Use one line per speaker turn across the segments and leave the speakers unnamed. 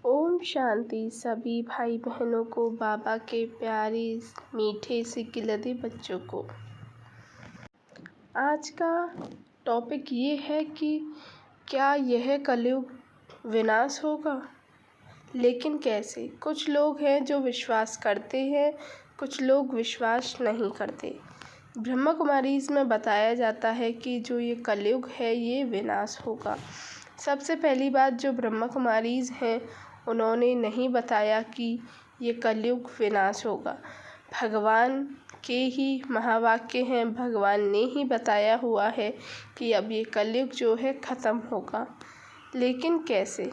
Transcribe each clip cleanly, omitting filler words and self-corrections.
ओम शांति। सभी भाई बहनों को, बाबा के प्यारे मीठे से गिलहरी बच्चों को। आज का टॉपिक ये है कि क्या यह कलयुग विनाश होगा, लेकिन कैसे। कुछ लोग हैं जो विश्वास करते हैं, कुछ लोग विश्वास नहीं करते। ब्रह्मा कुमारीज़ में बताया जाता है कि जो ये कलयुग है ये विनाश होगा। सबसे पहली बात, जो ब्रह्मा कुमारीज़ हैं उन्होंने नहीं बताया कि ये कलयुग विनाश होगा। भगवान के ही महावाक्य हैं, भगवान ने ही बताया हुआ है कि अब ये कलयुग जो है ख़त्म होगा। लेकिन कैसे।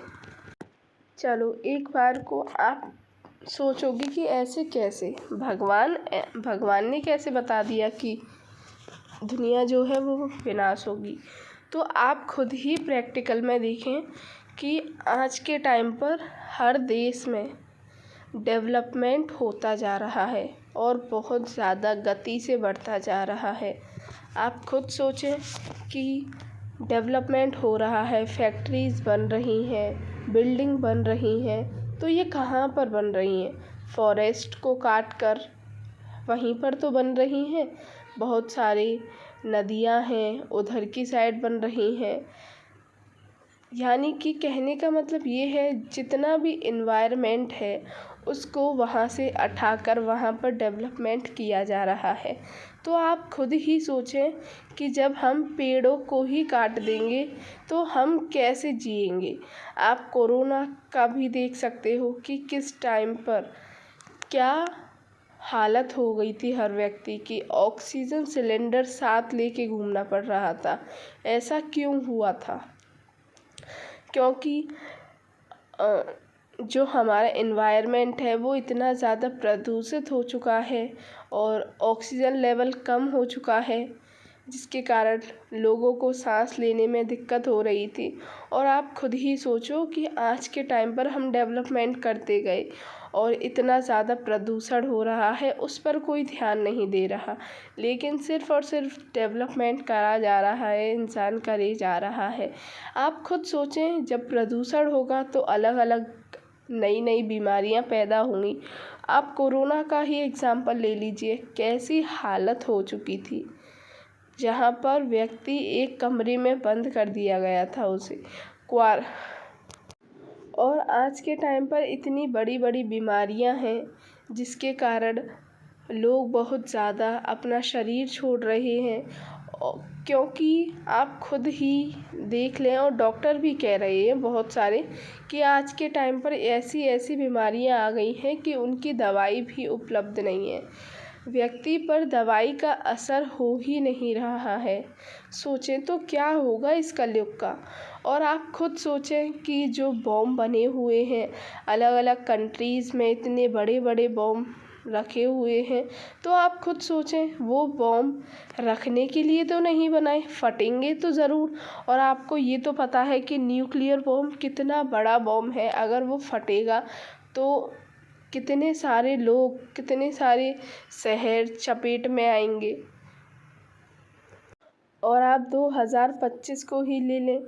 चलो एक बार को आप सोचोगे कि ऐसे कैसे, भगवान ने कैसे बता दिया कि दुनिया जो है वो विनाश होगी। तो आप खुद ही प्रैक्टिकल में देखें कि आज के टाइम पर हर देश में डेवलपमेंट होता जा रहा है और बहुत ज़्यादा गति से बढ़ता जा रहा है। आप खुद सोचें कि डेवलपमेंट हो रहा है, फैक्ट्रीज़ बन रही हैं, बिल्डिंग बन रही हैं, तो ये कहाँ पर बन रही हैं? फॉरेस्ट को काट कर वहीं पर तो बन रही हैं। बहुत सारी नदियाँ हैं उधर की साइड बन रही हैं। यानी कि कहने का मतलब ये है, जितना भी इन्वायरमेंट है उसको वहाँ से उठाकर वहाँ पर डेवलपमेंट किया जा रहा है। तो आप खुद ही सोचें कि जब हम पेड़ों को ही काट देंगे तो हम कैसे जिएंगे। आप कोरोना का भी देख सकते हो कि किस टाइम पर क्या हालत हो गई थी हर व्यक्ति की। ऑक्सीजन सिलेंडर साथ लेके घूमना पड़ रहा था। ऐसा क्यों हुआ था? क्योंकि जो हमारा एनवायरनमेंट है वो इतना ज़्यादा प्रदूषित हो चुका है और ऑक्सीजन लेवल कम हो चुका है, जिसके कारण लोगों को सांस लेने में दिक्कत हो रही थी। और आप खुद ही सोचो कि आज के टाइम पर हम डेवलपमेंट करते गए और इतना ज़्यादा प्रदूषण हो रहा है, उस पर कोई ध्यान नहीं दे रहा, लेकिन सिर्फ़ और सिर्फ डेवलपमेंट करा जा रहा है, इंसान करे जा रहा है। आप खुद सोचें, जब प्रदूषण होगा तो अलग अलग नई नई बीमारियां पैदा होंगी। आप कोरोना का ही एग्ज़ाम्पल ले लीजिए, कैसी हालत हो चुकी थी, जहाँ पर व्यक्ति एक कमरे में बंद कर दिया गया था उसे और आज के टाइम पर इतनी बड़ी बड़ी बीमारियां हैं जिसके कारण लोग बहुत ज़्यादा अपना शरीर छोड़ रहे हैं। क्योंकि आप खुद ही देख लें, और डॉक्टर भी कह रहे हैं बहुत सारे कि आज के टाइम पर ऐसी ऐसी बीमारियां आ गई हैं कि उनकी दवाई भी उपलब्ध नहीं है। व्यक्ति पर दवाई का असर हो ही नहीं रहा है। सोचें तो क्या होगा इस कलयुग का। और आप खुद सोचें कि जो बॉम्ब बने हुए हैं अलग अलग कंट्रीज़ में, इतने बड़े बड़े बॉम्ब रखे हुए हैं, तो आप खुद सोचें वो बॉम्ब रखने के लिए तो नहीं बनाए, फटेंगे तो ज़रूर। और आपको ये तो पता है कि न्यूक्लियर बॉम्ब कितना बड़ा बॉम्ब है, अगर वो फटेगा तो कितने सारे लोग, कितने सारे शहर चपेट में आएंगे। और आप 2025 को ही ले लें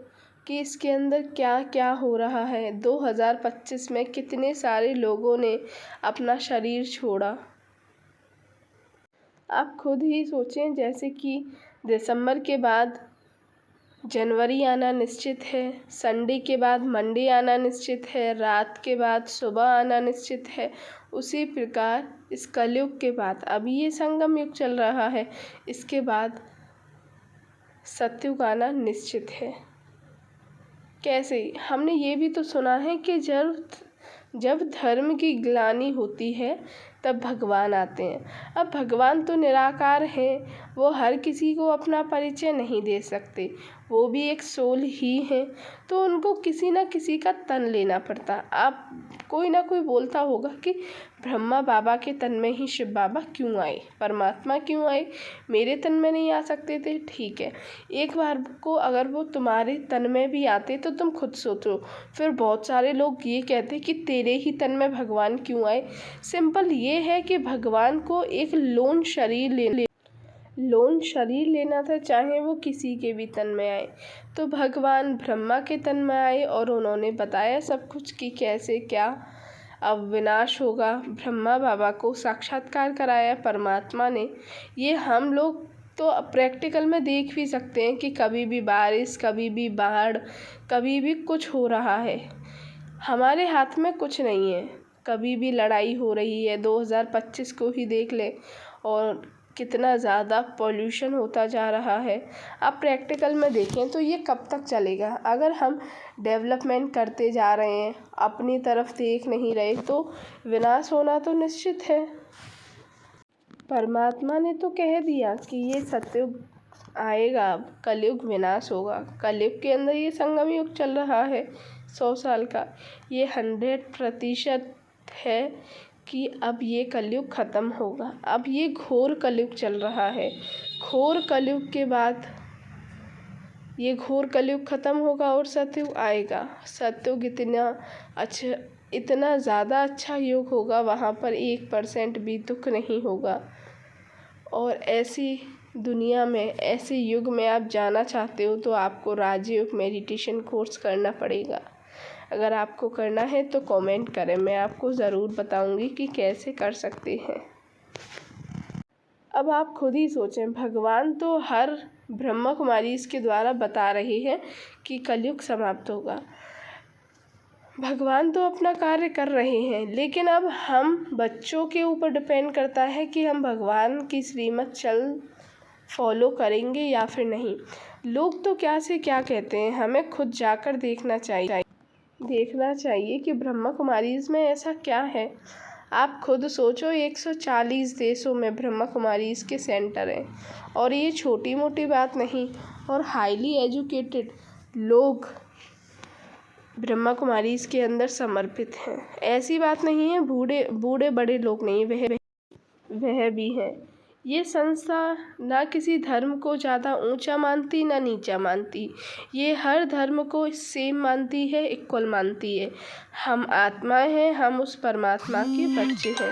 कि इसके अंदर क्या क्या हो रहा है। 2025 में कितने सारे लोगों ने अपना शरीर छोड़ा। आप खुद ही सोचें, जैसे कि दिसंबर के बाद जनवरी आना निश्चित है, संडे के बाद मंडे आना निश्चित है, रात के बाद सुबह आना निश्चित है। उसी प्रकार इस कलयुग के बाद, अभी ये संगम युग चल रहा है, इसके बाद सतयुग आना निश्चित है। कैसे? हमने ये भी तो सुना है कि जब धर्म की ग्लानि होती है तब भगवान आते हैं। अब भगवान तो निराकार हैं, वो हर किसी को अपना परिचय नहीं दे सकते, वो भी एक सोल ही हैं, तो उनको किसी न किसी का तन लेना पड़ता। अब कोई ना कोई बोलता होगा कि ब्रह्मा बाबा के तन में ही शिव बाबा क्यों आए, परमात्मा क्यों आए, मेरे तन में नहीं आ सकते थे? ठीक है, एक बार को अगर वो तुम्हारे तन में भी आते तो तुम खुद सोचो, फिर बहुत सारे लोग ये कहते कि तेरे ही तन में भगवान क्यों आए। सिंपल ये है कि भगवान को एक लोन शरीर लोन शरीर लेना था, चाहे वो किसी के भी तन में आए। तो भगवान ब्रह्मा के तन में आए और उन्होंने बताया सब कुछ कि कैसे क्या अब विनाश होगा। ब्रह्मा बाबा को साक्षात्कार कराया परमात्मा ने। ये हम लोग तो प्रैक्टिकल में देख भी सकते हैं कि कभी भी बारिश, कभी भी बाढ़, कभी भी कुछ हो रहा है। हमारे हाथ में कुछ नहीं है। कभी भी लड़ाई हो रही है, 2025 को ही देख ले और कितना ज़्यादा पॉल्यूशन होता जा रहा है। आप प्रैक्टिकल में देखें तो ये कब तक चलेगा? अगर हम डेवलपमेंट करते जा रहे हैं, अपनी तरफ देख नहीं रहे, तो विनाश होना तो निश्चित है। परमात्मा ने तो कह दिया कि ये सतयुग आएगा, कलयुग विनाश होगा। कलयुग के अंदर ये संगम युग चल रहा है 100 साल का। ये 100% है कि अब ये कलयुग ख़त्म होगा। अब ये घोर कलयुग चल रहा है। घोर कलयुग के बाद ये घोर कलयुग ख़त्म होगा और सतयुग आएगा। सतयुग इतना ज़्यादा अच्छा युग होगा, वहाँ पर 1% भी दुख नहीं होगा। और ऐसी दुनिया में, ऐसे युग में आप जाना चाहते हो तो आपको राजयोग मेडिटेशन कोर्स करना पड़ेगा। अगर आपको करना है तो कमेंट करें, मैं आपको ज़रूर बताऊंगी कि कैसे कर सकते हैं। अब आप खुद ही सोचें, भगवान तो हर ब्रह्मा कुमारी इसके द्वारा बता रहे हैं कि कलयुग समाप्त होगा। भगवान तो अपना कार्य कर रहे हैं, लेकिन अब हम बच्चों के ऊपर डिपेंड करता है कि हम भगवान की श्रीमत फॉलो करेंगे या फिर नहीं। लोग तो क्या से क्या कहते हैं, हमें खुद जाकर देखना चाहिए कि ब्रह्मा कुमारीज़ में ऐसा क्या है। आप खुद सोचो, 140 देशों में ब्रह्मा कुमारीज़ के सेंटर हैं और ये छोटी मोटी बात नहीं। और हाईली एजुकेटेड लोग ब्रह्मा कुमारीज़ के अंदर समर्पित हैं। ऐसी बात नहीं है बूढ़े बड़े लोग नहीं, वह भी हैं। ये संस्था ना किसी धर्म को ज़्यादा ऊंचा मानती ना नीचा मानती। ये हर धर्म को सेम मानती है, इक्वल मानती है। हम आत्माएं हैं, हम उस परमात्मा के बच्चे हैं।